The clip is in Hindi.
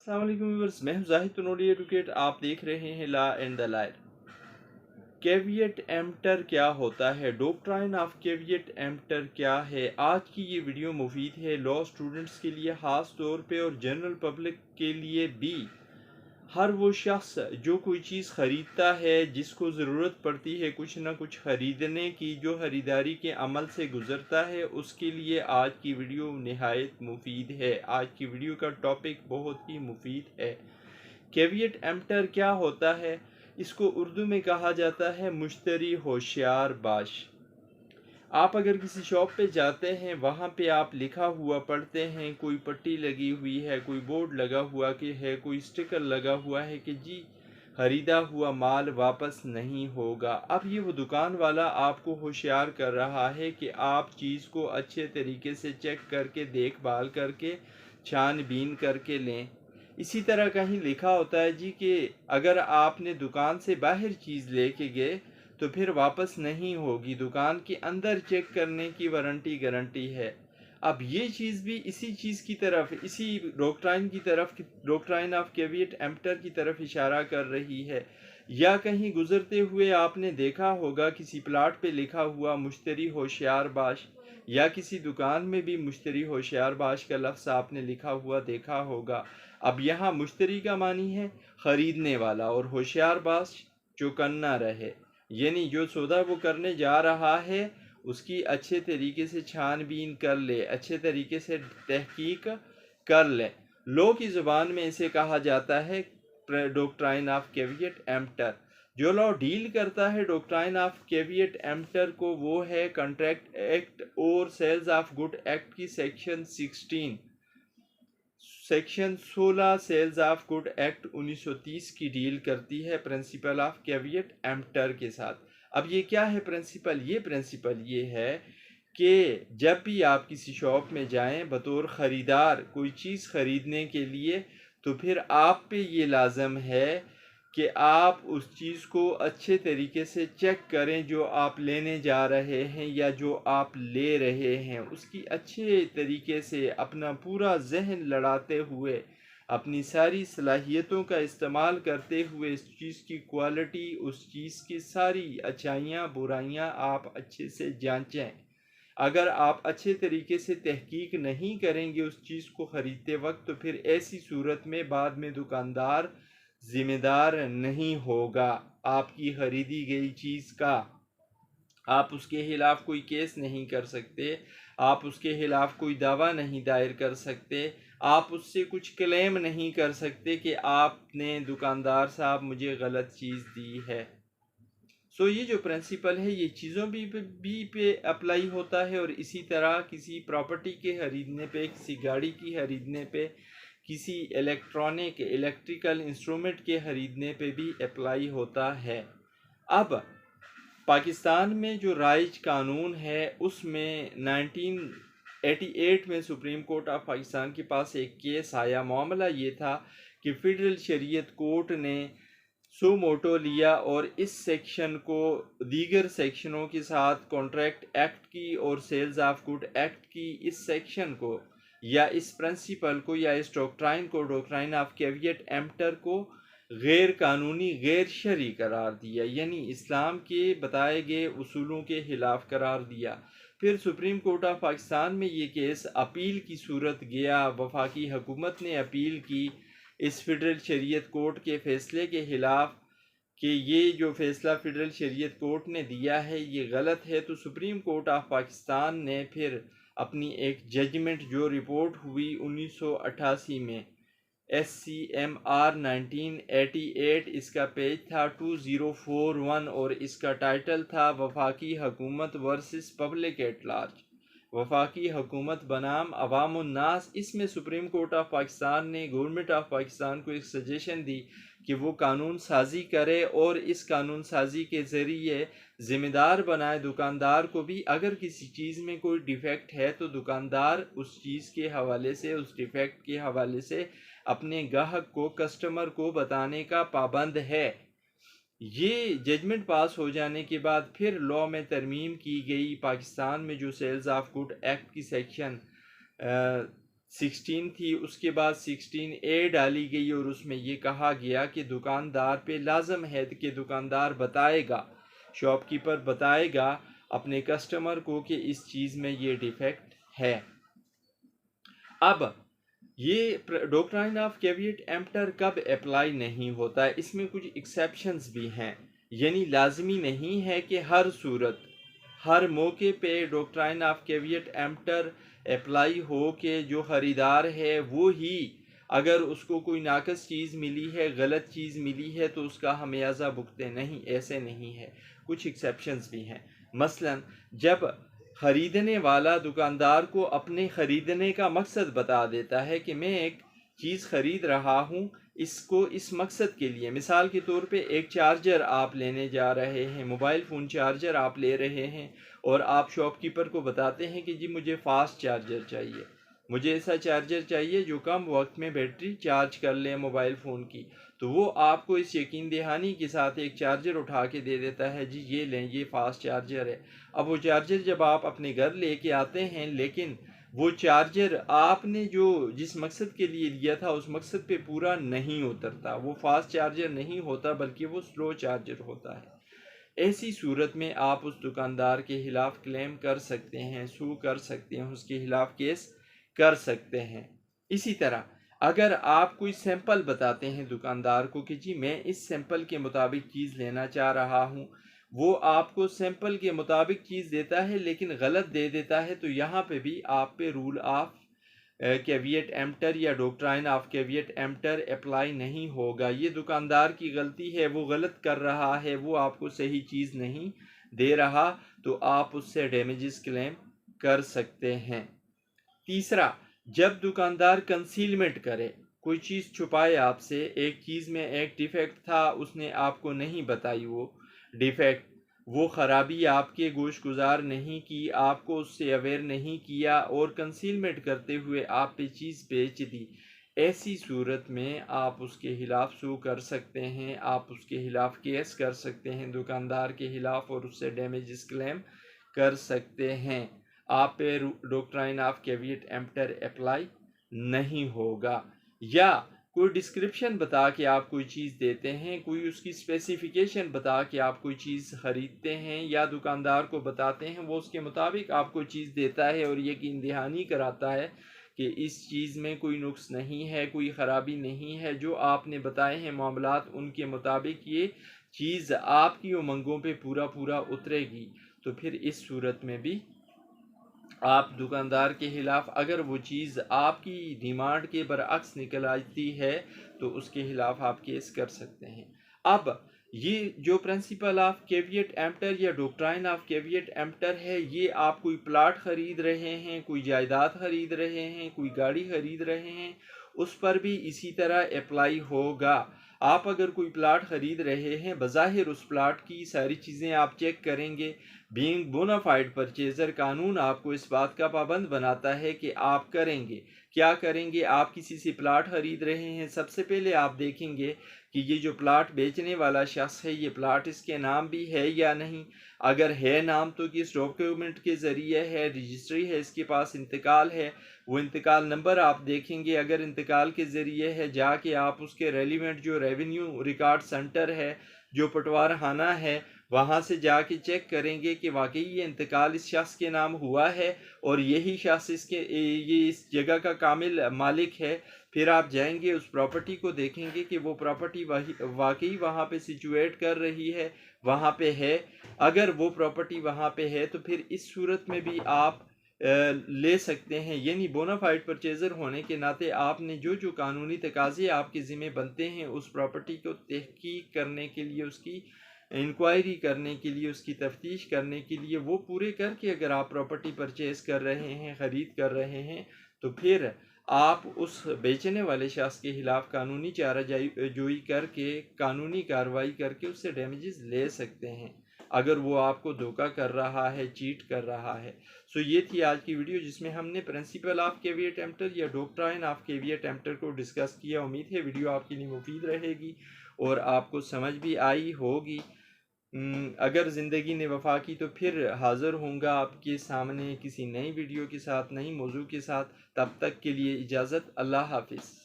अस्सलाम वालेकुम व्यूअर्स, मैं हूं जाहिद तनोड़ी एडवोकेट। आप देख रहे हैं law and the liar. Caveat emptor क्या होता है, डॉक्ट्राइन ऑफ कैविएट एम्पटर क्या है। आज की ये वीडियो मुफीद है लॉ स्टूडेंट्स के लिए ख़ास तौर पे और जनरल पब्लिक के लिए भी। हर वो शख्स जो कोई चीज़ ख़रीदता है, जिसको ज़रूरत पड़ती है कुछ ना कुछ ख़रीदने की, जो ख़रीदारी के अमल से गुज़रता है, उसके लिए आज की वीडियो नहायत मुफीद है। आज की वीडियो का टॉपिक बहुत ही मुफीद है। कैविएट एम्पटर क्या होता है? इसको उर्दू में कहा जाता है मुश्तरी होशियार बाश। आप अगर किसी शॉप पे जाते हैं, वहाँ पे आप लिखा हुआ पढ़ते हैं, कोई पट्टी लगी हुई है, कोई बोर्ड लगा हुआ कि है, कोई स्टिकर लगा हुआ है कि जी खरीदा हुआ माल वापस नहीं होगा। अब ये वो दुकान वाला आपको होशियार कर रहा है कि आप चीज़ को अच्छे तरीके से चेक करके, देखभाल करके, छानबीन करके लें। इसी तरह कहीं लिखा होता है जी कि अगर आपने दुकान से बाहर चीज़ लेके गए तो फिर वापस नहीं होगी, दुकान के अंदर चेक करने की वारंटी गारंटी है। अब ये चीज़ भी इसी चीज़ की तरफ, इसी डॉक्ट्राइन की तरफ, डॉक्ट्राइन ऑफ कैविएट एम्पटर की तरफ इशारा कर रही है। या कहीं गुजरते हुए आपने देखा होगा किसी प्लाट पे लिखा हुआ मुश्तरी होशियार बाश, या किसी दुकान में भी मुश्तरी होशियार बाश का लफ्ज़ आपने लिखा हुआ देखा होगा। अब यहाँ मुश्तरी का मानी है ख़रीदने वाला, और होशियार बाश चौकन्ना रहे, यानी जो सौदा वो करने जा रहा है उसकी अच्छे तरीके से छानबीन कर ले, अच्छे तरीके से तहकीक कर ले। लॉ की ज़ुबान में इसे कहा जाता है डॉक्ट्राइन ऑफ कैविएट एम्पटर। जो लॉ डील करता है डॉक्ट्राइन ऑफ कैविएट एम्पटर को, वो है कॉन्ट्रैक्ट एक्ट और सेल्स ऑफ गुड एक्ट की section 16 sales of good act 1930 की डील करती है प्रिंसिपल ऑफ कैविएट एम्पटर के साथ। अब ये क्या है प्रिंसिपल? ये है कि जब भी आप किसी शॉप में जाएं बतौर ख़रीदार कोई चीज़ ख़रीदने के लिए, तो फिर आप पे ये लाजम है कि आप उस चीज़ को अच्छे तरीके से चेक करें। जो आप लेने जा रहे हैं या जो आप ले रहे हैं, उसकी अच्छे तरीके से अपना पूरा जहन लड़ाते हुए, अपनी सारी सलाहियतों का इस्तेमाल करते हुए इस चीज़ की क्वालिटी, उस चीज़ की सारी अच्छाइयाँ बुराइयाँ आप अच्छे से जांचें। अगर आप अच्छे तरीके से तहकीक नहीं करेंगे उस चीज़ को ख़रीदते वक्त, तो फिर ऐसी सूरत में बाद में दुकानदार ज़िम्मेदार नहीं होगा आपकी ख़रीदी गई चीज़ का। आप उसके खिलाफ़ कोई केस नहीं कर सकते, आप उसके खिलाफ़ कोई दावा नहीं दायर कर सकते, आप उससे कुछ क्लेम नहीं कर सकते कि आपने दुकानदार साहब मुझे गलत चीज़ दी है। ये जो प्रिंसिपल है ये चीज़ों भी पे अप्लाई होता है, और इसी तरह किसी प्रॉपर्टी के ख़रीदने पे, किसी गाड़ी की ख़रीदने पे, किसी इलेक्ट्रिकल इंस्ट्रूमेंट के ख़रीदने पे भी अप्लाई होता है। अब पाकिस्तान में जो राइज कानून है उसमें 1988 में सुप्रीम कोर्ट ऑफ पाकिस्तान के पास एक केस आया। मामला ये था कि फेडरल शरीयत कोर्ट ने सो मोटो लिया और इस सेक्शन को दीगर सेक्शनों के साथ, कॉन्ट्रैक्ट एक्ट की और सेल्स ऑफ गुड एक्ट की इस सेक्शन को, या इस प्रिंसिपल को, या इस डॉक्ट्राइन को, डॉक्ट्राइन ऑफ कैविएट एम्पटर को गैर कानूनी, गैर शरई करार दिया, यानी इस्लाम के बताए गए उसूलों के खिलाफ करार दिया। फिर सुप्रीम कोर्ट ऑफ पाकिस्तान में ये केस अपील की सूरत गया। वफाकी हुकूमत ने अपील की इस फेडरल शरीयत कोर्ट के फ़ैसले के ख़िलाफ़ कि ये जो फ़ैसला फेडरल शरीयत कोर्ट ने दिया है ये गलत है। तो सुप्रीम कोर्ट ऑफ पाकिस्तान ने फिर अपनी एक जजमेंट, जो रिपोर्ट हुई 1988 में, SCMR 1988, इसका पेज था 2041 और इसका टाइटल था वफाकी हुकूमत वर्सेस पब्लिक एट लार्ज, वफाकी हुकूमत बनाम अवामुन्नास। इसमें सुप्रीम कोर्ट ऑफ पाकिस्तान ने गवर्नमेंट ऑफ पाकिस्तान को एक सजेशन दी कि वो कानून साजी करे और इस कानून साजी के ज़रिए ज़िम्मेदार बनाए दुकानदार को भी। अगर किसी चीज़ में कोई डिफ़ेक्ट है तो दुकानदार उस चीज़ के हवाले से, उस डिफ़ेक्ट के हवाले से अपने गाहक को, कस्टमर को बताने का पाबंद है। ये जजमेंट पास हो जाने के बाद फिर लॉ में तरमीम की गई। पाकिस्तान में जो सेल्स ऑफ गुड एक्ट की सेक्शन 16 थी, उसके बाद 16A डाली गई और उसमें ये कहा गया कि दुकानदार पे लाजम है कि दुकानदार बताएगा, शॉपकीपर बताएगा अपने कस्टमर को कि इस चीज़ में ये डिफेक्ट है। अब ये डॉक्ट्राइन ऑफ कैविएट एम्पटर कब अप्लाई नहीं होता है, इसमें कुछ एक्सेप्शंस भी हैं, यानी लाजमी नहीं है कि हर सूरत हर मौके पे डॉक्ट्राइन ऑफ कैविएट एम्पटर अप्लाई हो कि जो ख़रीदार है वो ही अगर उसको कोई नाकस चीज़ मिली है, गलत चीज़ मिली है तो उसका हमेयाजा भुगते, नहीं, ऐसे नहीं है, कुछ एक्सेप्शंस भी हैं। मसलन जब ख़रीदने वाला दुकानदार को अपने ख़रीदने का मकसद बता देता है कि मैं एक चीज़ ख़रीद रहा हूँ इसको इस मकसद के लिए, मिसाल के तौर पे एक चार्जर आप लेने जा रहे हैं, मोबाइल फ़ोन चार्जर आप ले रहे हैं और आप शॉपकीपर को बताते हैं कि जी मुझे फ़ास्ट चार्जर चाहिए, मुझे ऐसा चार्जर चाहिए जो कम वक्त में बैटरी चार्ज कर ले मोबाइल फ़ोन की, तो वो आपको इस यकीन दहानी के साथ एक चार्जर उठा के दे देता है, जी ये लें, ये फ़ास्ट चार्जर है। अब वो चार्जर जब आप अपने घर लेके आते हैं, लेकिन वो चार्जर आपने जो जिस मकसद के लिए लिया था उस मकसद पे पूरा नहीं उतरता, वो फास्ट चार्जर नहीं होता बल्कि वो स्लो चार्जर होता है। ऐसी सूरत में आप उस दुकानदार के खिलाफ क्लेम कर सकते हैं, सू कर सकते हैं, उसके खिलाफ केस कर सकते हैं। इसी तरह अगर आप कोई सैंपल बताते हैं दुकानदार को कि जी मैं इस सैंपल के मुताबिक चीज़ लेना चाह रहा हूँ, वो आपको सैंपल के मुताबिक चीज़ देता है लेकिन गलत दे देता है, तो यहाँ पे भी आप पे रूल ऑफ कैविएट एम्पटर या डॉक्ट्राइन ऑफ कैविएट एम्पटर अप्लाई नहीं होगा। ये दुकानदार की गलती है, वो गलत कर रहा है, वो आपको सही चीज़ नहीं दे रहा, तो आप उससे डैमेजेस क्लेम कर सकते हैं। तीसरा, जब दुकानदार कंसीलमेंट करे, कोई चीज़ छुपाए आपसे, एक चीज़ में एक डिफेक्ट था उसने आपको नहीं बताई, वो डिफेक्ट वो ख़राबी आपके गोशगुजार नहीं की, आपको उससे अवेयर नहीं किया और कंसीलमेंट करते हुए आप पे चीज़ बेच दी, ऐसी सूरत में आप उसके खिलाफ सू कर सकते हैं, आप उसके खिलाफ केस कर सकते हैं दुकानदार के खिलाफ और उससे डैमेजेस क्लेम कर सकते हैं। आप पे डॉक्ट्राइन ऑफ कैविएट एम्पटर अप्लाई नहीं होगा। या कोई डिस्क्रिप्शन बता के आप कोई चीज़ देते हैं, कोई उसकी स्पेसिफिकेशन बता के आप कोई चीज़ ख़रीदते हैं या दुकानदार को बताते हैं, वो उसके मुताबिक आपको चीज़ देता है और यकीन दहानी कराता है कि इस चीज़ में कोई नुक्स नहीं है, कोई ख़राबी नहीं है, जो आपने बताए हैं मामलात उनके मुताबिक ये चीज़ आपकी उमंगों पे पूरा पूरा उतरेगी, तो फिर इस सूरत में भी आप दुकानदार के खिलाफ अगर वो चीज़ आपकी डिमांड के बरअक्स निकल आती है तो उसके खिलाफ आप केस कर सकते हैं। अब ये जो प्रिंसिपल ऑफ कैविएट एम्पटर या डॉक्ट्राइन ऑफ कैविएट एम्पटर है, ये आप कोई प्लाट ख़रीद रहे हैं, कोई जायदाद ख़रीद रहे हैं, कोई गाड़ी ख़रीद रहे हैं, उस पर भी इसी तरह अप्लाई होगा। आप अगर कोई प्लाट ख़रीद रहे हैं, बज़ाहिर उस प्लाट की सारी चीज़ें आप चेक करेंगे, बीइंग बोनाफाइड परचेज़र कानून आपको इस बात का पाबंद बनाता है कि आप करेंगे क्या करेंगे, आप किसी से प्लाट ख़रीद रहे हैं, सबसे पहले आप देखेंगे कि ये जो प्लाट बेचने वाला शख्स है ये प्लाट इसके नाम भी है या नहीं, अगर है नाम तो किस डॉक्यूमेंट के ज़रिए है, रजिस्ट्री है, इसके पास इंतकाल है, वो इंतकाल नंबर आप देखेंगे, अगर इंतकाल के ज़रिए है जाके आप उसके रेलिवेंट जो रेवेन्यू रिकॉर्ड सेंटर है, जो पटवार खाना है, वहाँ से जाके चेक करेंगे कि वाकई ये इंतकाल इस शख्स के नाम हुआ है और यही शख्स ये इस जगह का कामिल मालिक है। फिर आप जाएंगे उस प्रॉपर्टी को देखेंगे कि वो प्रॉपर्टी वाकई वहाँ पे सिचुएट कर रही है, वहाँ पे है। अगर वो प्रॉपर्टी वहाँ पे है तो फिर इस सूरत में भी आप ले सकते हैं, यानी बोनाफाइड परचेज़र होने के नाते आपने जो जो कानूनी तकाज़े आपके ज़िम्मे बनते हैं उस प्रॉपर्टी को तहकीक करने के लिए, उसकी इंक्वायरी करने के लिए, उसकी तफ्तीश करने के लिए वो पूरे करके अगर आप प्रॉपर्टी परचेज़ कर रहे हैं, ख़रीद कर रहे हैं, तो फिर आप उस बेचने वाले शख्स के खिलाफ कानूनी चाराजोई करके, कानूनी कार्रवाई करके उससे डैमेजेस ले सकते हैं अगर वो आपको धोखा कर रहा है, चीट कर रहा है। सो ये थी आज की वीडियो जिसमें हमने प्रिंसिपल ऑफ कैविएट एम्पटर या डॉक्ट्राइन ऑफ कैविएट एम्पटर को डिस्कस किया। उम्मीद है वीडियो आपके लिए मुफीद रहेगी और आपको समझ भी आई होगी। अगर ज़िंदगी ने वफ़ा की तो फिर हाज़िर होऊंगा आपके सामने किसी नई वीडियो के साथ, नई मौजू के साथ। तब तक के लिए इजाज़त। अल्लाह हाफ़िज़।